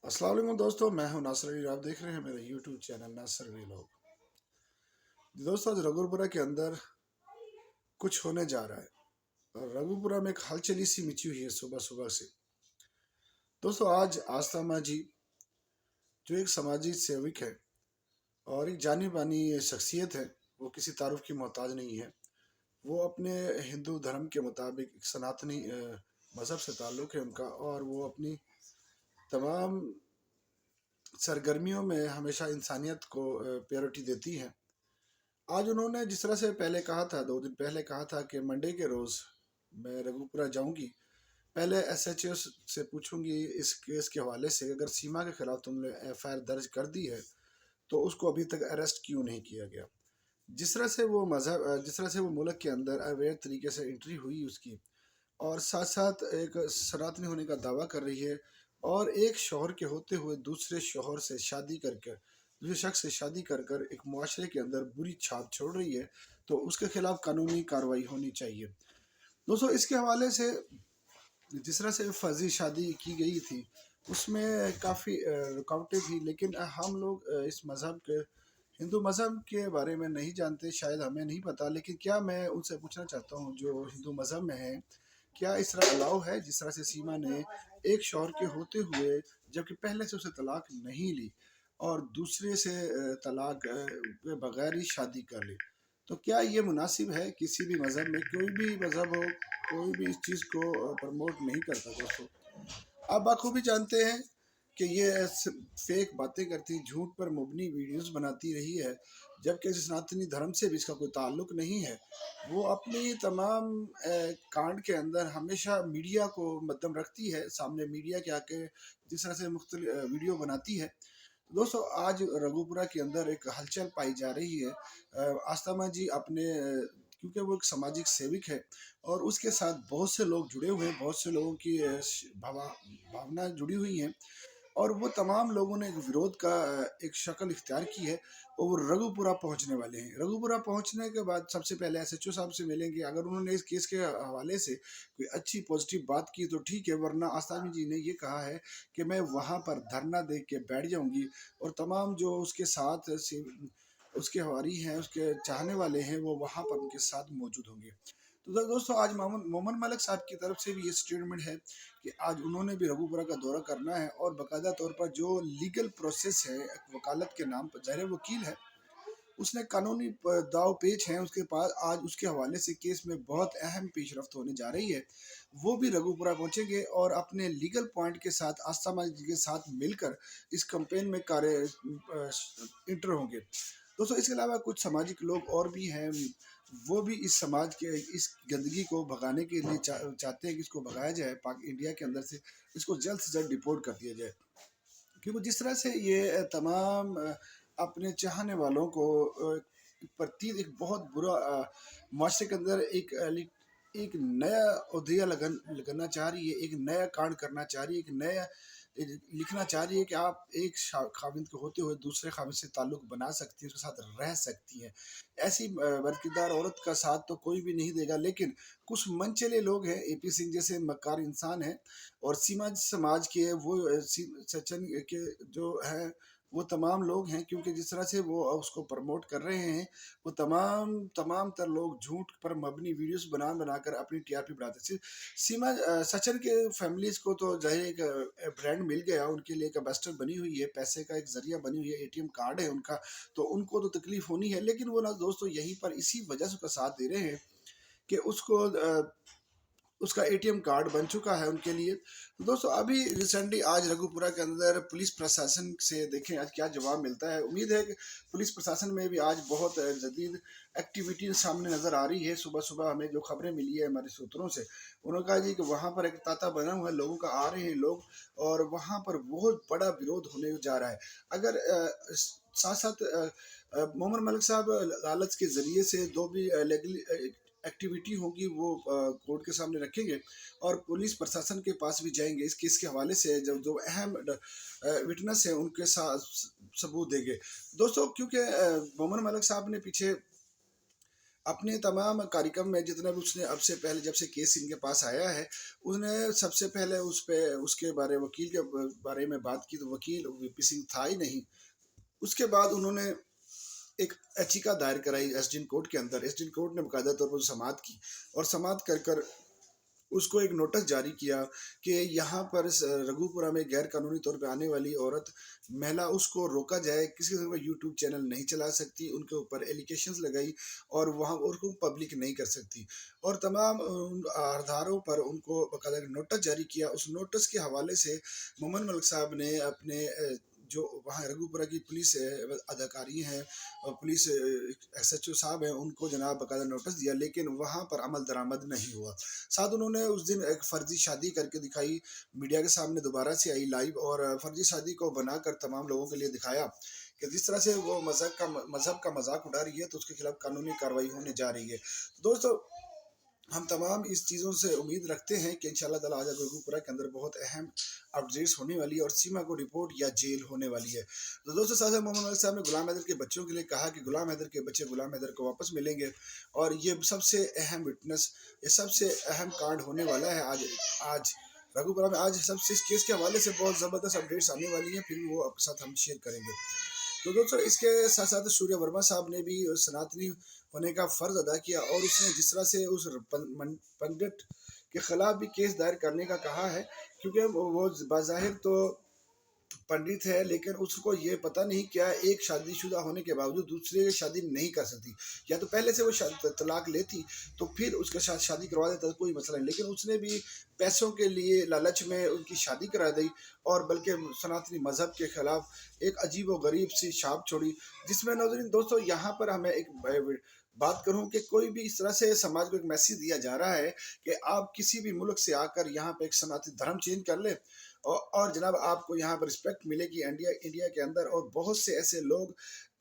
अस्सलाम वालेकुम दोस्तों, मैं हूं नासर अली। आप देख रहे हैं मेरा यूट्यूब चैनल नासर अली लोग। दोस्तों, आज रघुपुरा के अंदर कुछ होने जा रहा है और रघुपुरा में एक हलचली सी मची हुई है सुबह सुबह से। दोस्तों, आज आस्था जी जो एक समाजी सेवक है और एक जानी मानी शख्सियत है, वो किसी तारुफ की मोहताज नहीं है। वो अपने हिंदू धर्म के मुताबिक एक सनातनी मज़हब से ताल्लुक़ है उनका, और वो अपनी तमाम सरगर्मियों में हमेशा इंसानियत को प्रायोरिटी देती हैं। आज उन्होंने जिस तरह से पहले कहा था, 2 दिन पहले कहा था कि मंडे के रोज़ मैं रघुपुरा जाऊंगी, पहले एसएचओ से पूछूंगी इस केस के हवाले से, अगर सीमा के खिलाफ तुमने एफआईआर दर्ज कर दी है तो उसको अभी तक अरेस्ट क्यों नहीं किया गया। जिस तरह से वो मुल्क के अंदर अवैध तरीके से एंट्री हुई उसकी, और साथ साथ एक सनातनी होने का दावा कर रही है, और एक शौहर के होते हुए दूसरे शौहर से शादी करके, दूसरे शख्स से शादी कर कर एक मुआशरे के अंदर बुरी छाप छोड़ रही है, तो उसके खिलाफ कानूनी कार्रवाई होनी चाहिए। दोस्तों, इसके हवाले से जिस तरह से फर्जी शादी की गई थी उसमें काफ़ी रुकावटें थी, लेकिन हम लोग इस मज़हब के, हिंदू मज़हब के बारे में नहीं जानते, शायद हमें नहीं पता। लेकिन क्या मैं उनसे पूछना चाहता हूँ जो हिंदू मज़हब में है, क्या इस तरह अलाउ है जिस तरह से सीमा ने एक शौहर के होते हुए, जबकि पहले से उसे तलाक नहीं ली, और दूसरे से तलाक बगैर ही शादी कर ली। तो क्या ये मुनासिब है? किसी भी मज़हब में, कोई भी मज़हब हो, कोई भी इस चीज़ को प्रमोट नहीं करता दोस्तों। आप बखूबी जानते हैं कि ये फेक बातें करती, झूठ पर मुबनी वीडियोस बनाती रही है, जबकि सनातनी धर्म से भी इसका कोई ताल्लुक नहीं है। वो अपनी तमाम कांड के अंदर हमेशा मीडिया को मद्दम रखती है, सामने मीडिया के आके जिस तरह से मुख्तलिफ वीडियो बनाती है। दोस्तों, आज रघुपुरा के अंदर एक हलचल पाई जा रही है। आस्था जी अपने क्योंकि वो एक सामाजिक सेवक है और उसके साथ बहुत से लोग जुड़े हुए हैं, बहुत से लोगों की भावना जुड़ी हुई हैं, और वो तमाम लोगों ने एक विरोध का एक शक्ल इख्तियार की है, और वो रघुपुरा पहुंचने वाले हैं। रघुपुरा पहुंचने के बाद सबसे पहले एसएचओ साहब से मिलेंगे। अगर उन्होंने इस केस के हवाले से कोई अच्छी पॉजिटिव बात की तो ठीक है, वरना आसामी जी ने ये कहा है कि मैं वहाँ पर धरना दे के बैठ जाऊंगी, और तमाम जो उसके साथ उसके हवारी हैं, उसके चाहने वाले हैं, वो वहाँ पर उनके साथ मौजूद होंगे। तो दोस्तों, आज मोमन मलिक साहब की तरफ से भी ये स्टेटमेंट है कि आज उन्होंने भी रघुपुरा का दौरा करना है, और बाकायदा तौर पर जो लीगल प्रोसेस है, वकालत के नाम पर, ज़ाहिर वकील है, उसने कानूनी दाव पेच हैं उसके पास, आज उसके हवाले से केस में बहुत अहम पेशरफ्त होने जा रही है। वो भी रघुपुरा पहुंचेंगे और अपने लीगल पॉइंट के साथ आस्था जी के साथ मिलकर इस कंपेन में कार्य इंटर होंगे। दोस्तों, इसके अलावा कुछ सामाजिक लोग और भी हैं, वो भी इस समाज के इस गंदगी को भगाने के लिए चाहते हैं कि इसको भगाया जाए, पाक इंडिया के अंदर से इसको जल्द से जल्द डिपोर्ट कर दिया जाए। क्योंकि जिस तरह से ये तमाम अपने चाहने वालों को प्रति एक बहुत बुरा माशरे के अंदर एक नया उदय लगाना चाह रही है, एक नया कांड करना चाह रही है, एक नया लिखना चाह रही है कि आप एक खाविंद के होते हुए दूसरे खाविंद से ताल्लुक बना सकती हैं, उसके साथ रह सकती हैं। ऐसी बरकिरदार औरत का साथ तो कोई भी नहीं देगा। लेकिन कुछ मनचले लोग हैं, एपी सिंह जैसे मक्कार इंसान हैं, और सीमा समाज के वो सचिन के जो है, वो तमाम लोग हैं, क्योंकि जिस तरह से वो उसको प्रमोट कर रहे हैं, वो तमाम तमाम तर लोग झूठ पर मबनी वीडियोस बना बनाकर अपनी टीआरपी बढ़ाते हैं। सीमा सचिन के फैमिलीज को तो जाहिर एक ब्रांड मिल गया, उनके लिए एक एम्बेसडर बनी हुई है, पैसे का एक जरिया बनी हुई है, एटीएम कार्ड है उनका, तो उनको तो तकलीफ होनी है। लेकिन वो ना दोस्तों यहीं पर इसी वजह से उसका साथ दे रहे हैं कि उसका एटीएम कार्ड बन चुका है उनके लिए। तो दोस्तों, अभी रिसेंटली आज रघुपुरा के अंदर पुलिस प्रशासन से देखें आज क्या जवाब मिलता है। उम्मीद है कि पुलिस प्रशासन में भी आज बहुत जदीद एक्टिविटी सामने नज़र आ रही है। सुबह सुबह हमें जो खबरें मिली है हमारे सूत्रों से, उन्होंने कहा जी कि वहाँ पर एक तांता बना हुआ है, लोगों का आ रहे हैं लोग, और वहाँ पर बहुत बड़ा विरोध होने जा रहा है। अगर साथ साथ मोहम्मद मलिक साहब अदालत के ज़रिए से दो भी लीगल एक्टिविटी होगी वो कोर्ट के सामने रखेंगे, और पुलिस प्रशासन के पास भी जाएंगे इस केस के हवाले से, जब जो अहम विटनेस है उनके साथ सबूत देंगे। दोस्तों, क्योंकि मोहम्मद मलिक साहब ने पीछे अपने तमाम कार्यक्रम में जितना भी उसने अब से पहले जब से केस इनके पास आया है, उसने सबसे पहले उस पे उसके बारे वकील के बारे में बात की, तो वकील वीपी सिंह था ही नहीं। उसके बाद उन्होंने एक याचिका दायर कराई एसडीएन कोर्ट के अंदर। एसडीएन कोर्ट ने बाकायदा तौर पर समाअत की और समाअत कर कर उसको एक नोटिस जारी किया कि यहाँ पर रघुपुरा में गैर कानूनी तौर पे आने वाली औरत महिला उसको रोका जाए, किसी किस्म का यूट्यूब चैनल नहीं चला सकती, उनके ऊपर एलिगेशंस लगाई और वहाँ उनको पब्लिक नहीं कर सकती और तमाम आधारों पर उनको बाकायदा नोटिस जारी किया। उस नोटिस के हवाले से मोहम्मद मलिक साहब ने अपने जो वहाँ रघुपुरा की पुलिस अधिकारी हैं और पुलिस एसएचओ साहब हैं, उनको जनाब बाकायदा नोटिस दिया, लेकिन वहाँ पर अमल दरामद नहीं हुआ। साथ उन्होंने उस दिन एक फर्जी शादी करके दिखाई, मीडिया के सामने दोबारा से आई लाइव और फर्जी शादी को बनाकर तमाम लोगों के लिए दिखाया कि जिस तरह से वो मजहब का मजाक उड़ा रही है, तो उसके खिलाफ कानूनी कार्रवाई होने जा रही है। दोस्तों, हम तमाम इस चीज़ों से उम्मीद रखते हैं कि इंशाअल्लाह ताला आज रघुपुरा के अंदर बहुत अहम अपडेट्स होने वाली है और सीमा को रिपोर्ट या जेल होने वाली है। तो दोस्तों, साथ मोहम्मद मलिक साहब ने गुलाम हैदर के बच्चों के लिए कहा कि गुलाम हैदर के बच्चे गुलाम हैदर को वापस मिलेंगे और ये सबसे अहम विटनेस, ये सबसे अहम कांड होने वाला है आज। आज रघुपुरा में आज सबसे इस केस के हवाले से बहुत ज़बरदस्त अपडेट्स आने वाली हैं, फिर भी वो आपके साथ हम शेयर करेंगे। तो दोस्तों, इसके साथ साथ सूर्य वर्मा साहब ने भी सनातनी होने का फर्ज अदा किया और उसने जिस तरह से उस पंडित के खिलाफ भी केस दायर करने का कहा है, क्योंकि वो बाज़ाहिर तो पंडित है, लेकिन उसको ये पता नहीं क्या एक शादीशुदा होने के बावजूद दूसरे शादी नहीं कर सकती। या तो पहले से वो तलाक लेती तो फिर उसके साथ शादी करवा देता तो कोई मसला नहीं, लेकिन उसने भी पैसों के लिए लालच में उनकी शादी करा दी और बल्कि सनातनी मजहब के खिलाफ एक अजीब व गरीब सी छाप छोड़ी, जिसमें नाज़रीन दोस्तों यहाँ पर हमें एक बात करूं कि कोई भी इस तरह से समाज को एक मैसेज दिया जा रहा है कि आप किसी भी मुल्क से आकर यहाँ पे एक सनातनी धर्म चेंज कर ले और जनाब आपको यहाँ पर रिस्पेक्ट मिलेगी इंडिया के अंदर। और बहुत से ऐसे लोग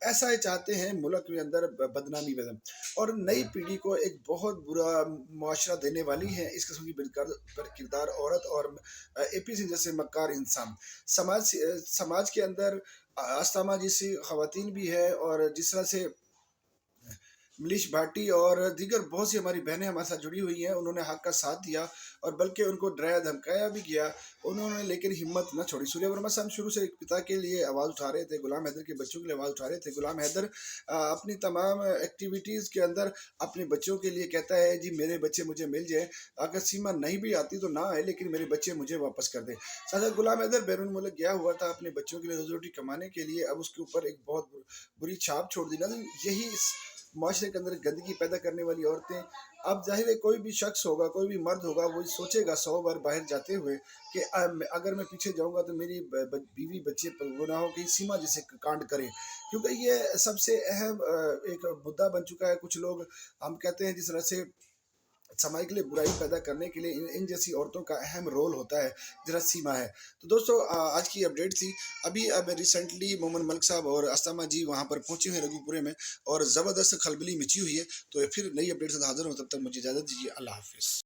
ऐसा ही चाहते हैं मुल्क के अंदर बदनामी बदम और नई पीढ़ी को एक बहुत बुरा मुआशरा देने वाली है इस किस्म की किरदार औरत और एपी सिंह जैसे मक्कार इंसान। समाज के अंदर अस्थमा जैसी खवातीन भी है और जिस तरह से मनीष भाटी और दीगर बहुत सी हमारी बहनें हमारे साथ जुड़ी हुई हैं, उन्होंने हक का साथ दिया और बल्कि उनको डराया धमकाया भी गया उन्होंने, लेकिन हिम्मत न छोड़ी। सूर्य वर्मा साहब शुरू से एक पिता के लिए आवाज़ उठा रहे थे, गुलाम हैदर के बच्चों के लिए आवाज़ उठा रहे थे। गुलाम हैदर अपनी तमाम एक्टिविटीज़ के अंदर अपने बच्चों के लिए कहता है, जी मेरे बच्चे मुझे मिल जाए, अगर सीमा नहीं भी आती तो ना आए, लेकिन मेरे बच्चे मुझे वापस कर दे। साथ गुलाम हैदर बैरून मुल्क गया हुआ था अपने बच्चों के लिए रोजी रोटी कमाने के लिए, अब उसके ऊपर एक बहुत बुरी छाप छोड़ दी ना। यही माशरे के अंदर गंदगी पैदा करने वाली औरतें, अब जाहिर है कोई भी शख्स होगा, कोई भी मर्द होगा, वो सोचेगा 100 बार बाहर जाते हुए कि अगर मैं पीछे जाऊंगा तो मेरी बीवी बच्चे गुनाहों की सीमा जैसे कांड करें, क्योंकि ये सबसे अहम एक मुद्दा बन चुका है। कुछ लोग हम कहते हैं जिस तरह से समाज के लिए बुराई पैदा करने के लिए इन जैसी औरतों का अहम रोल होता है, जरा सीमा है। तो दोस्तों, आज की अपडेट थी। अभी अब रिसेंटली मोहम्मद मलिक साहब और अस्थमा जी वहाँ पर पहुँचे हुए रघुपुरे में और ज़बरदस्त खलबली मची हुई है। तो फिर नई अपडेट से हाजिर हूँ, तब तक मुझे इजाज़त दीजिए। अल्लाह हाफिज़।